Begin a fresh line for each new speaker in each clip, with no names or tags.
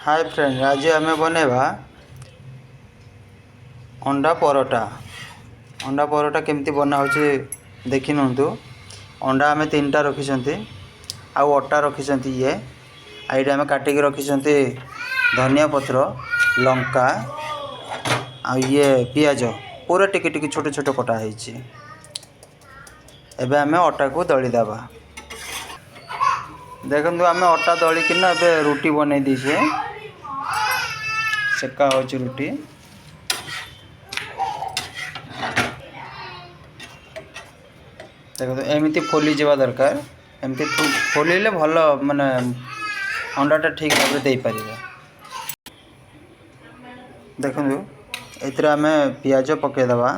Hi friend, आज आम बनवा अंडा परोटा। अंडा परोटा केमती बना देखी नु। अंडा आम 3टा रखी आउ अटा रखी ये आईटा आम काटिक रखी धनिया पत्र लंका आ ये पियाज पूरा टिके टिके छोटे छोटे कटा है। एबे आम अटा को दलीदेवा। देखु आम अटा दलिकिना ए रुटी बन दीचे सेका हो रुटी। देखो एमती फोली जावा दरकार। एमती फोलिले भल माने अंडाटा ठीक भाव दे पार। देखु एथरे आम पियाज पकेदवा।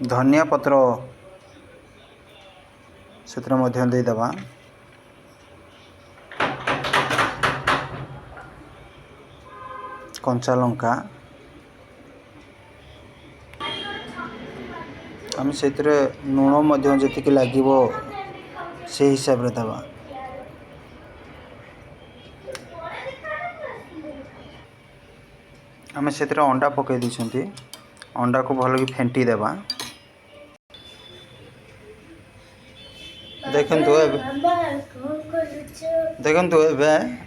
धनिया पत्र से मध्य देदेवा। कंचा लंका आम से लुण जी लगे से हिसाब से दवा। आम से अंडा पकई दी। अंडा को भल कि फेंटी देवा। देखु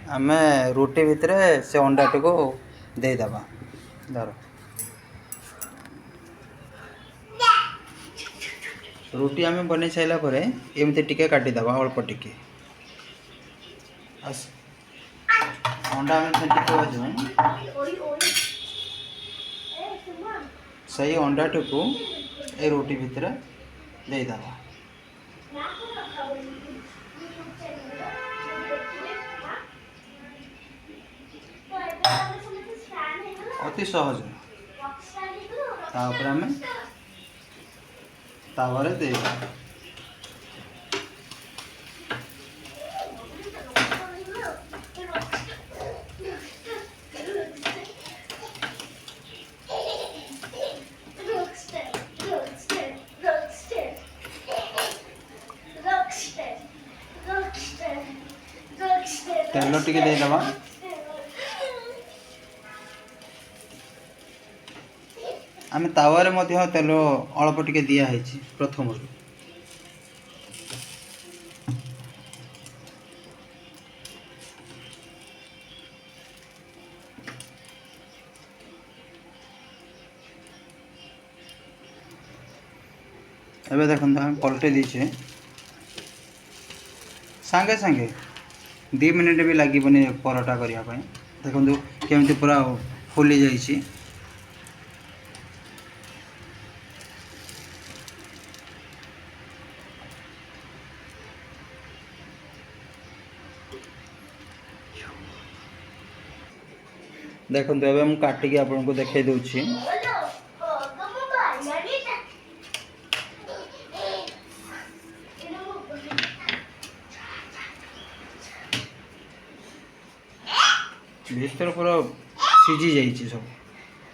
आम रुटी भितर से अंडा टी को देदेवा। धर रुटी आम बन सारा पर एमती टिके काटिदेवा अल्प टिके अंडा आम सही अंडा टी को ए रुटी भितर देदेवा। अति सहज तापर आम तावारे दे। तेल टिके देदेवा। आम तावारे मध्य तेल अल्प टिके दिया है प्रथम। एबे देखो आम पलटे दीचे सांगे सांगे 2 मिनिट भी लगे परोटा करने। देखो केमती पूरा फुली जाइए। देखो एवं मुझे काटिकी आपको देखे दूची। भीतर पूरा सीझी जाइए सब।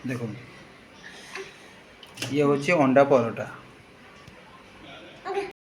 देखो ये हूँ अंडा परोटा।